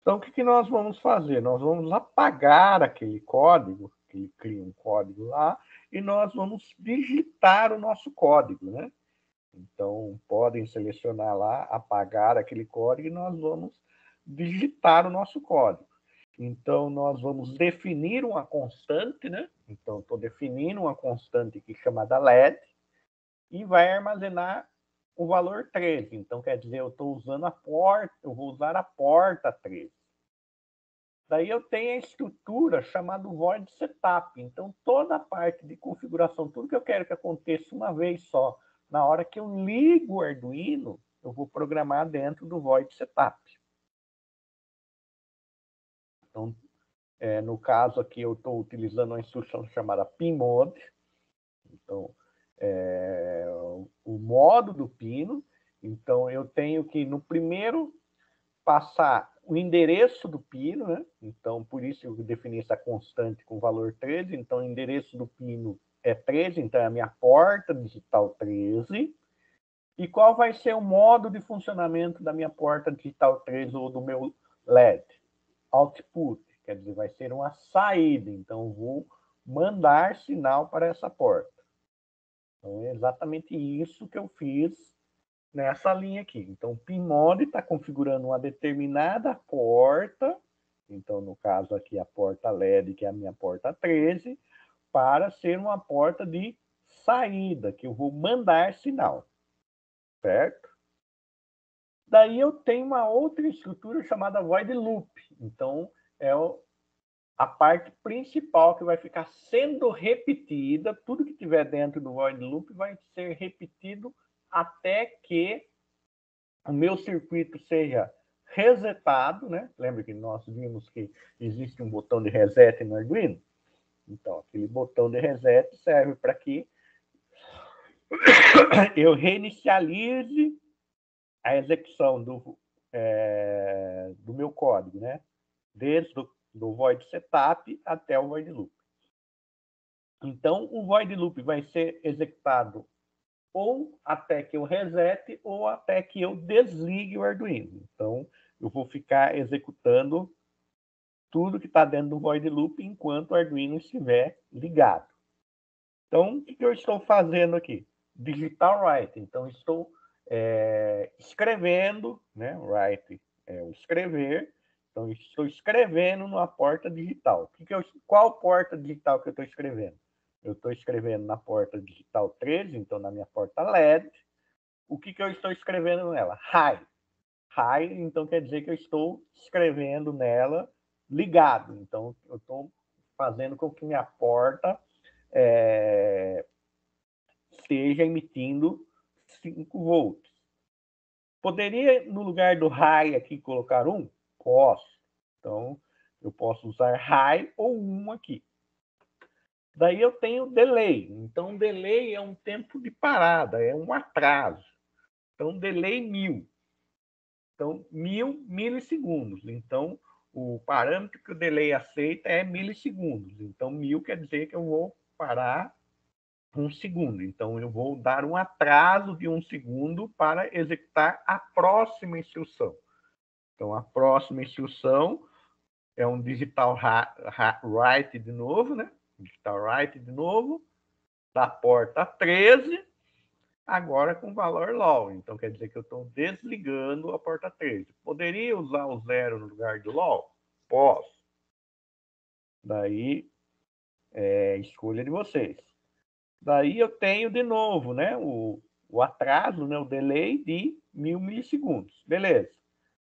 Então, o que nós vamos fazer? Nós vamos apagar aquele código, que ele cria um código lá, e nós vamos digitar o nosso código, né? Então, podem selecionar lá, apagar aquele código, e nós vamos digitar o nosso código. Então, nós vamos definir uma constante, né? Então, estou definindo uma constante aqui chamada LED, e vai armazenar o valor 13. Então, quer dizer, eu estou usando a porta, eu vou usar a porta 13. Daí eu tenho a estrutura chamada void setup. Então, toda a parte de configuração, tudo que eu quero que aconteça uma vez só, na hora que eu ligo o Arduino, eu vou programar dentro do void setup. Então, no caso aqui, eu estou utilizando uma instrução chamada pinmode. Então, o modo do pino. Então, eu tenho que, no primeiro, passar o endereço do pino, né? Então, por isso eu defini essa constante com valor 13. Então, o endereço do pino é 13, então é a minha porta digital 13. E qual vai ser o modo de funcionamento da minha porta digital 13 ou do meu LED? Output, quer dizer, vai ser uma saída. Então, eu vou mandar sinal para essa porta. Então, é exatamente isso que eu fiz nessa linha aqui. Então, o PINmod está configurando uma determinada porta, então, no caso aqui, a porta LED, que é a minha porta 13, para ser uma porta de saída, que eu vou mandar sinal, certo? Daí eu tenho uma outra estrutura chamada void loop. Então, é a parte principal que vai ficar sendo repetida, tudo que tiver dentro do void loop vai ser repetido até que o meu circuito seja resetado, né? Lembra que nós vimos que existe um botão de reset no Arduino? Então, aquele botão de reset serve para que eu reinicialize a execução do meu código, né? Desde do void setup até o void loop. Então, o void loop vai ser executado ou até que eu resete ou até que eu desligue o Arduino. Então, eu vou ficar executando tudo que está dentro do void loop enquanto o Arduino estiver ligado. Então, o que eu estou fazendo aqui? Digital write. Então, estou escrevendo, né? Write é o escrever. Então, estou escrevendo numa porta digital. Qual porta digital que eu estou escrevendo? Eu estou escrevendo na porta digital 13, então na minha porta LED. O que eu estou escrevendo nela? High. High, então quer dizer que eu estou escrevendo nela ligado. Então, eu estou fazendo com que minha porta esteja emitindo 5 volts. Poderia, no lugar do high aqui, colocar 1? Posso. Então, eu posso usar high ou 1 aqui. Daí eu tenho delay. Então, delay é um tempo de parada, é um atraso. Então, delay 1000. Então, 1000 milissegundos. Então, o parâmetro que o delay aceita é milissegundos. Então, 1000 quer dizer que eu vou parar 1 segundo. Então, eu vou dar um atraso de 1 segundo para executar a próxima instrução. Então, a próxima instrução é um digital write de novo, né? Digital write de novo, da porta 13, agora com valor low. Então, quer dizer que eu estou desligando a porta 13. Poderia usar o 0 no lugar do low? Posso. Daí, escolha de vocês. Daí eu tenho de novo, né, o atraso, né, o delay de 1000 milissegundos. Beleza.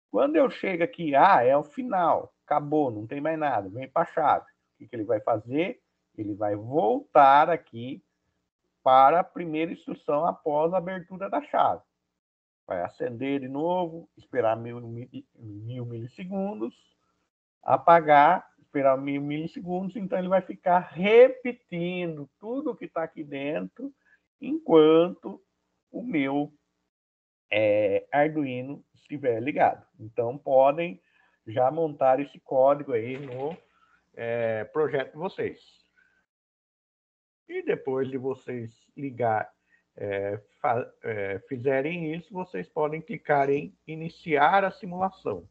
Quando eu chego aqui, é o final, acabou, não tem mais nada, vem para a chave. O que ele vai fazer? Ele vai voltar aqui para a primeira instrução após a abertura da chave. Vai acender de novo, esperar 1000 milissegundos, apagar, esperar 1000 milissegundos, então ele vai ficar repetindo tudo que está aqui dentro enquanto o meu Arduino estiver ligado. Então, podem já montar esse código aí no projeto de vocês. E depois de vocês fizerem isso, vocês podem clicar em iniciar a simulação.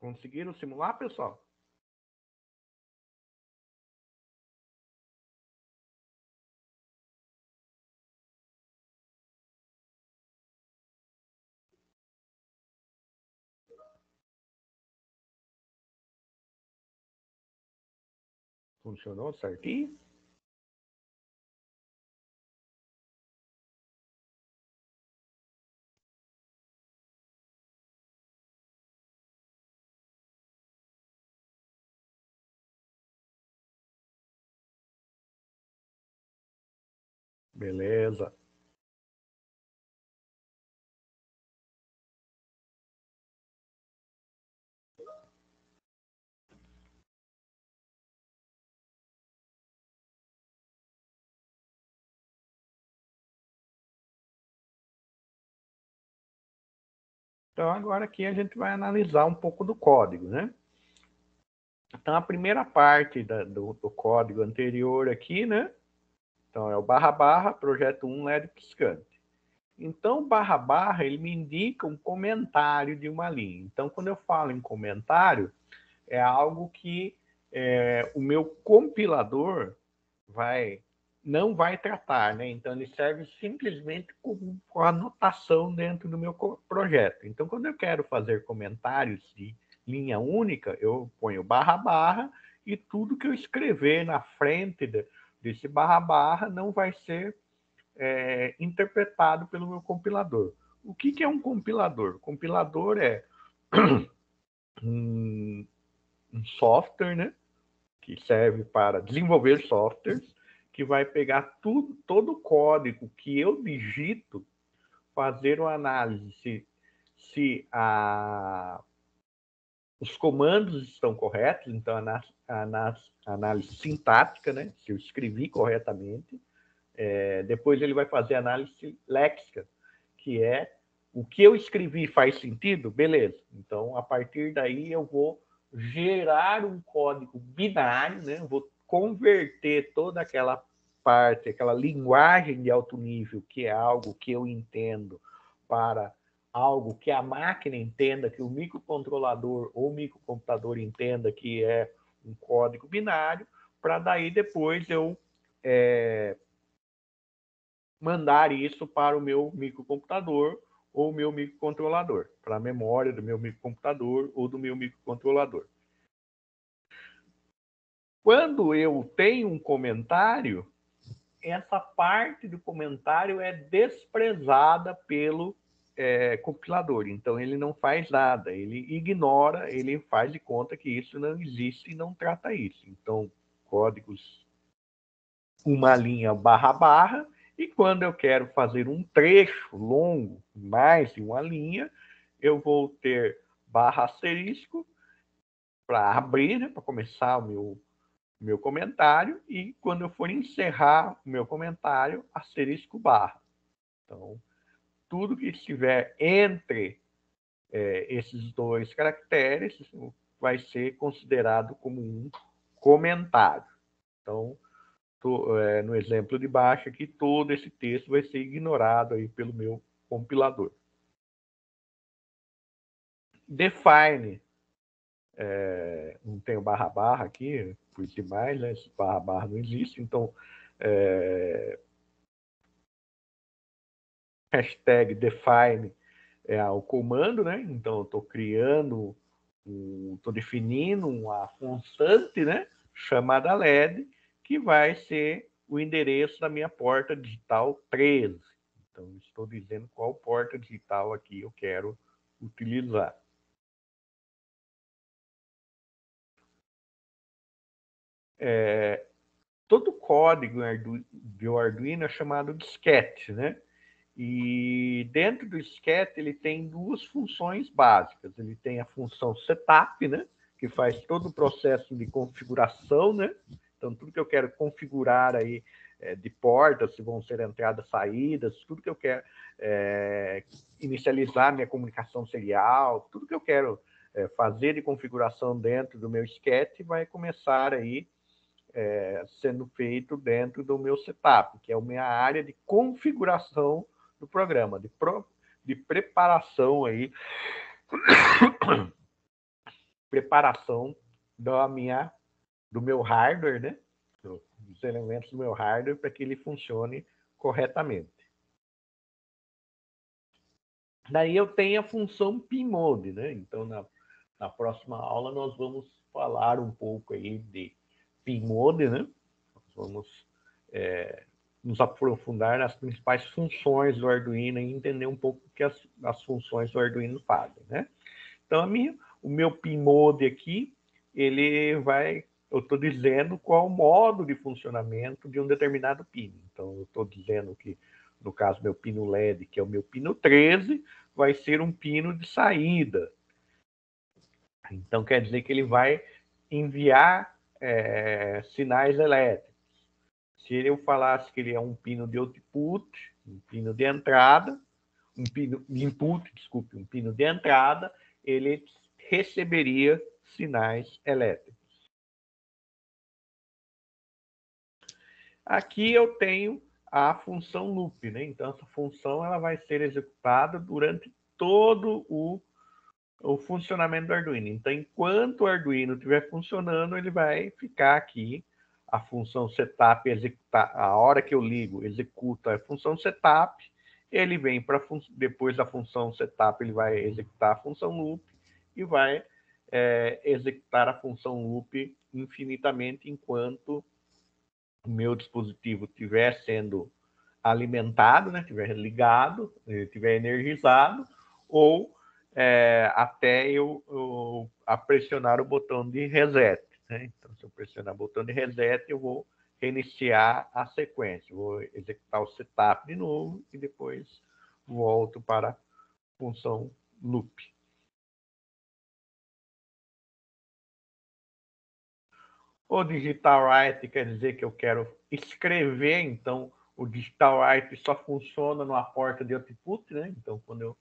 Conseguiram simular, pessoal? Funcionou certinho? Beleza. Então, agora aqui a gente vai analisar um pouco do código, né? Então, a primeira parte do código anterior aqui, né? Então, é o barra barra, projeto 1, LED piscante. Então, barra barra, ele me indica um comentário de uma linha. Então, quando eu falo em comentário, é algo que o meu compilador não vai tratar, né? Então, ele serve simplesmente como anotação dentro do meu projeto. Então, quando eu quero fazer comentários de linha única, eu ponho barra barra e tudo que eu escrever na frente desse barra barra não vai ser interpretado pelo meu compilador. O que é um compilador? Compilador é um software, né, que serve para desenvolver softwares, que vai pegar todo o código que eu digito, fazer uma análise se os comandos estão corretos, então a análise sintática, né, se eu escrevi corretamente. Depois ele vai fazer análise léxica, que é o que eu escrevi faz sentido? Beleza. Então, a partir daí, eu vou gerar um código binário, né? Vou converter toda aquela parte, aquela linguagem de alto nível, que é algo que eu entendo, para algo que a máquina entenda, que o microcontrolador ou microcomputador entenda que é um código binário, para daí depois eu mandar isso para o meu microcomputador ou meu microcontrolador, para a memória do meu microcomputador ou do meu microcontrolador. Quando eu tenho um comentário, essa parte do comentário é desprezada pelo compilador. Então, ele não faz nada, ele ignora, ele faz de conta que isso não existe e não trata isso. Então, códigos uma linha barra barra, e quando eu quero fazer um trecho longo, mais de uma linha, eu vou ter barra asterisco para abrir, né, para começar o meu comentário, e quando eu for encerrar o meu comentário, asterisco barra. Então, tudo que estiver entre esses dois caracteres vai ser considerado como um comentário. Então, no exemplo de baixo aqui, todo esse texto vai ser ignorado aí pelo meu compilador. Define, não tem o barra barra aqui, por demais, né? Esse barra barra não existe, então hashtag define é o comando, né? Então eu estou criando, estou definindo uma constante, né? Chamada LED, que vai ser o endereço da minha porta digital 13. Então, estou dizendo qual porta digital aqui eu quero utilizar. Todo código do Arduino é chamado disquete, né? E dentro do disquete ele tem duas funções básicas. Ele tem a função setup, né? Que faz todo o processo de configuração, né? Então, tudo que eu quero configurar aí de portas, se vão ser entradas, saídas, tudo que eu quero inicializar minha comunicação serial, tudo que eu quero fazer de configuração dentro do meu disquete vai começar aí sendo feito dentro do meu setup, que é a minha área de configuração do programa, de preparação aí preparação do meu hardware, né? Dos elementos do meu hardware para que ele funcione corretamente. Daí eu tenho a função pmode, né? Então, na próxima aula, nós vamos falar um pouco aí de pmode, né? Nós vamos nos aprofundar nas principais funções do Arduino e entender um pouco o que as funções do Arduino fazem, né? Então, o meu pmode aqui, eu estou dizendo qual o modo de funcionamento de um determinado pino. Então, eu estou dizendo que, no caso, meu pino LED, que é o meu pino 13, vai ser um pino de saída. Então, quer dizer que ele vai enviar sinais elétricos. Se eu falasse que ele é um pino de output, um pino de entrada, um pino de input, desculpe, um pino de entrada, ele receberia sinais elétricos. Aqui eu tenho a função loop, né? Então, essa função ela vai ser executada durante todo o funcionamento do Arduino. Então, enquanto o Arduino estiver funcionando, ele vai ficar aqui. A função setup executar, a hora que eu ligo, executa a função setup, ele vem para depois da função setup, ele vai executar a função loop e vai executar a função loop infinitamente enquanto o meu dispositivo estiver sendo alimentado, né, estiver ligado, estiver energizado, ou até eu pressionar o botão de reset. Né? Então, se eu pressionar o botão de reset, eu vou reiniciar a sequência. Vou executar o setup de novo e depois volto para a função loop. O digital write quer dizer que eu quero escrever, então o digital write só funciona numa porta de output, né? Então, quando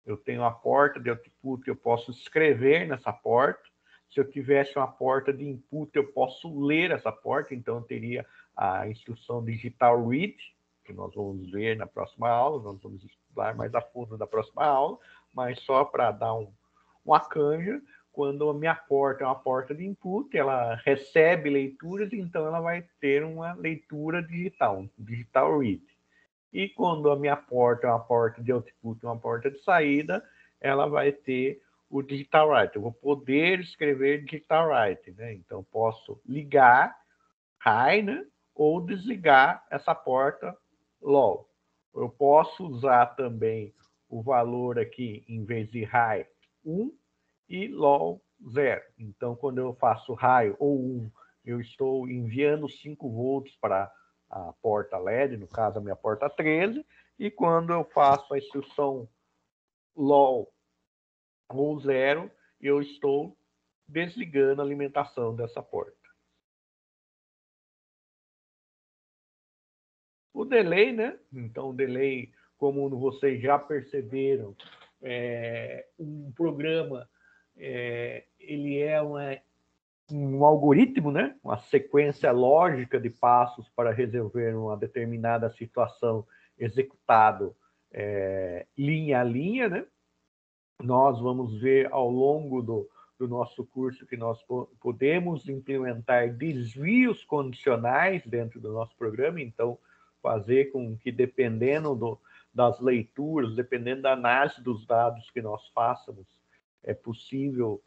eu tenho a porta de output, eu posso escrever nessa porta. Se eu tivesse uma porta de input, eu posso ler essa porta, então eu teria a instrução digital read, que nós vamos ver na próxima aula, nós vamos estudar mais a fundo na próxima aula, mas só para dar uma canja, quando a minha porta é uma porta de input, ela recebe leituras, então ela vai ter uma leitura digital, um digital read. E quando a minha porta é uma porta de output, uma porta de saída, ela vai ter o digital write. Eu vou poder escrever digital write, né? Então, posso ligar high, né? Ou desligar essa porta low. Eu posso usar também o valor aqui, em vez de high, 1 e low, 0. Então, quando eu faço high ou 1, eu estou enviando 5 volts para a porta LED, no caso a minha porta 13, e quando eu faço a instrução low ou 0, eu estou desligando a alimentação dessa porta. O delay, né? Então, o delay, como vocês já perceberam, um programa, ele é um algoritmo, né? Uma sequência lógica de passos para resolver uma determinada situação executado linha a linha, né? Nós vamos ver ao longo do nosso curso que nós podemos implementar desvios condicionais dentro do nosso programa, então fazer com que, dependendo das leituras, dependendo da análise dos dados que nós façamos, é possível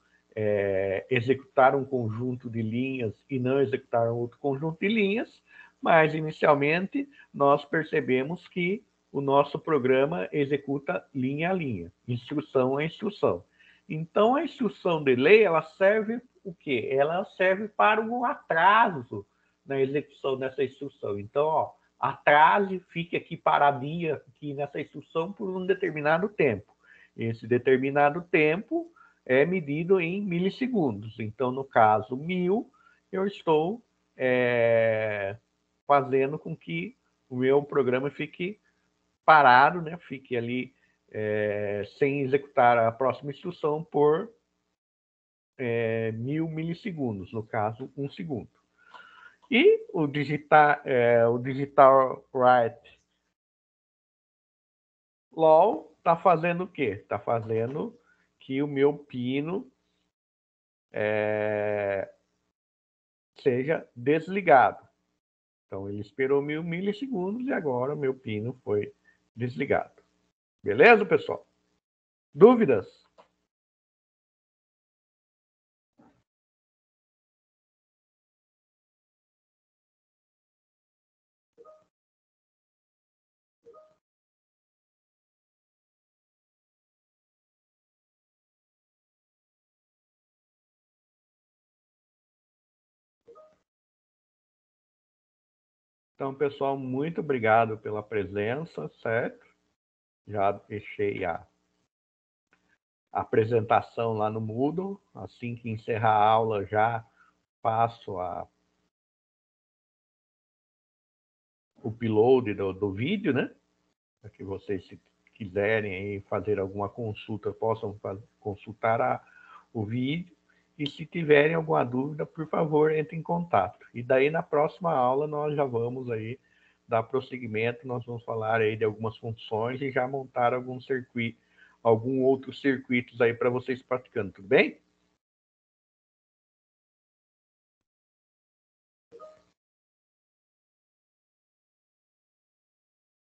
executar um conjunto de linhas e não executar um outro conjunto de linhas, mas inicialmente nós percebemos que o nosso programa executa linha a linha, instrução a instrução. Então, a instrução delay, ela serve o quê? Ela serve para um atraso na execução dessa instrução. Então, atrase, fique aqui paradinha aqui nessa instrução por um determinado tempo. Esse determinado tempo é medido em milissegundos. Então, no caso 1000, eu estou fazendo com que o meu programa fique parado, né? Fique ali sem executar a próxima instrução por 1000 milissegundos, no caso, 1 segundo. E o digital write low está fazendo o quê? Está fazendo que o meu pino seja desligado. Então, ele esperou 1000 milissegundos e agora o meu pino foi desligado. Beleza, pessoal? Dúvidas? Então, pessoal, muito obrigado pela presença, certo? Já deixei a apresentação lá no Moodle. Assim que encerrar a aula, já faço o upload do vídeo, né? Para que vocês, se quiserem aí fazer alguma consulta, possam consultar o vídeo. E se tiverem alguma dúvida, por favor, entre em contato. E daí, na próxima aula, nós já vamos aí dar prosseguimento, nós vamos falar aí de algumas funções e já montar algum outros circuitos aí para vocês praticando, tudo bem?